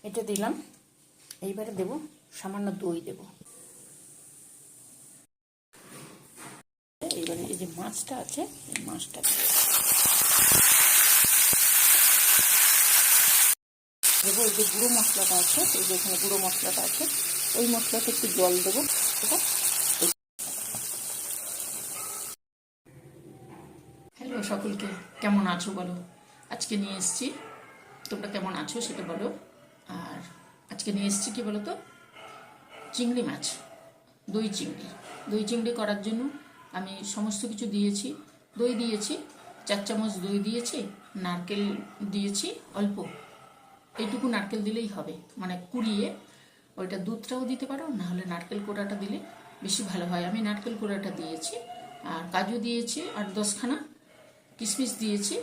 এটা দিলাম। এইবারে দেব সামান্য দই দেব। এইবারে এই যে মাছটা আছে, এই মাছটা দেবো। এই যে গুঁড়ো মশলাটা আছে, এই যে এখানে গুঁড়ো মশলাটা আছে, ওই মশলাতে একটু জল দেবো। হ্যালো সকলকে, কেমন আছো বলো? আজকে নিয়ে এসেছি, তোমরা কেমন আছো সেটা বলো। আর আজকে নিয়ে এসেছি কি বলো তো, চিংড়ি মাছ, দই চিংড়ি। দই চিংড়ি করার জন্য আমি সমস্ত কিছু দিয়েছি। দই দিয়েছি 4 চামচ, দই দিয়েছি, নারকেল দিয়েছি অল্প, এইটুকু নারকেল দিলেই হবে, মানে কুড়িয়ে। ওইটা দুধটাও দিতে পারো, না হলে নারকেল কোড়াটা দিলে বেশি ভালো হয়। আমি নারকেল কোড়াটা দিয়েছি। আর কাজু দিয়েছি 8-10 খানা, কিশমিশ দিয়েছি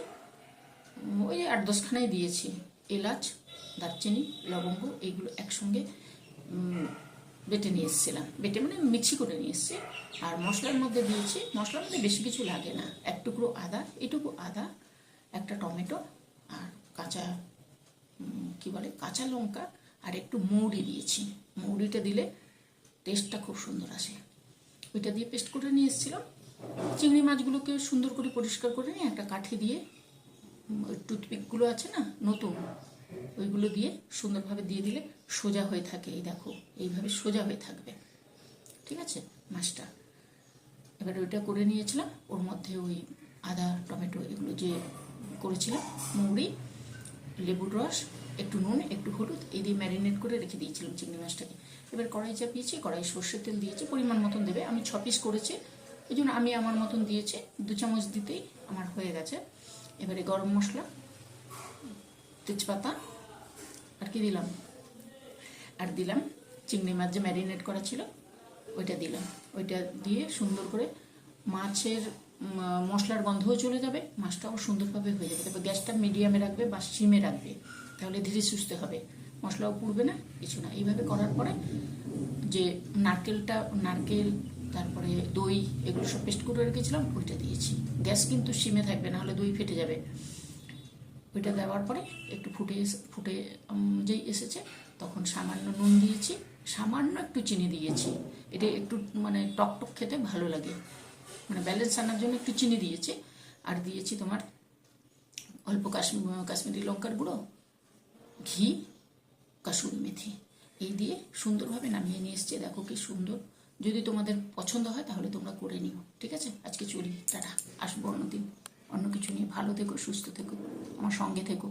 ওই 8-10 খানাই দিয়েছি। এলাচ, দারচিনি, লবঙ্গ এইগুলো একসঙ্গে বেটে নিয়ে এসেছিলাম, বেটে মানে মিক্সি করে নিয়ে এসেছি। আর মশলার মধ্যে দিয়েছি, মশলার মধ্যে বেশি কিছু লাগে না, এক টুকরো আদা, এটুকু আদা, একটা টমেটো, আর কাঁচা কি বলে কাঁচা লঙ্কা, আর একটু মৌরি দিয়েছি। মৌরিটা দিলে টেস্টটা খুব সুন্দর আসে। ওইটা দিয়ে পেস্ট করে নিয়ে এসেছিলাম। চিংড়ি মাছগুলোকে সুন্দর করে পরিষ্কার করে নিয়ে একটা কাঠি দিয়ে, ওই টুথপিকগুলো আছে না নতুন, ওইগুলো দিয়ে সুন্দরভাবে দিয়ে দিলে সোজা হয়ে থাকে। এই দেখো, এইভাবে সোজা হয়ে থাকবে, ঠিক আছে মাছটা। এবার ওইটা করে নিয়েছিলাম, ওর মধ্যে ওই আদা, টমেটো এগুলো যে করেছিলাম, মৌরি, লেবুর রস, একটু নুন, একটু হলুদ, এই দিয়ে ম্যারিনেট করে রেখে দিয়েছিলাম চিংড়ি মাছটাকে। এবার কড়াই চাপিয়েছি, কড়াই সর্ষের তেল দিয়েছি, পরিমাণ মতন দেবে। আমি 6 পিস করেছি, ওই জন্য আমি আমার মতন দিয়েছি, 2 চামচ দিতেই আমার হয়ে গেছে। এবারে গরম মশলা, তেজপাতা, আর কি দিলাম, আর দিলাম চিংড়ি মাছ যে ম্যারিনেট করা ছিল ওইটা দিলাম। ওইটা দিয়ে সুন্দর করে মাছের মশলার গন্ধও চলে যাবে, মাছটাও সুন্দরভাবে হয়ে যাবে। তবে গ্যাসটা মিডিয়ামে রাখবে বা সিমে রাখবে, তাহলে ধীরে সুস্থে হবে, মশলাও পুড়বে না, কিছু না। এইভাবে করার পরে যে নারকেল, তারপরে দই, এগুলো সব পেস্ট করে রেখেছিলাম, ওইটা দিয়েছি। গ্যাস কিন্তু সিমে থাকবে, না হলে দই ফেটে যাবে। ওইটা দেওয়ার পরে একটু ফুটে যেই এসেছে, তখন সামান্য নুন দিয়েছি, সামান্য একটু চিনি দিয়েছি। এটা একটু মানে টক টক খেতে ভালো লাগে, মানে ব্যালেন্স আনার জন্য একটু চিনি দিয়েছি। আর দিয়েছি তোমার অল্প কাশ্মীরি লঙ্কার গুঁড়ো, ঘি, কাসুরি মেথি, এই দিয়ে সুন্দরভাবে নামিয়ে নিয়ে এসছে। দেখো কি সুন্দর। যদি তোমাদের পছন্দ হয় তাহলে তোমরা করে নিও, ঠিক আছে? আজকে চলি, টাটা, আসবো অন্যদিন অন্য কিছু নিয়ে। ভালো থেকো, সুস্থ থেকো, আমার সঙ্গে থেকো।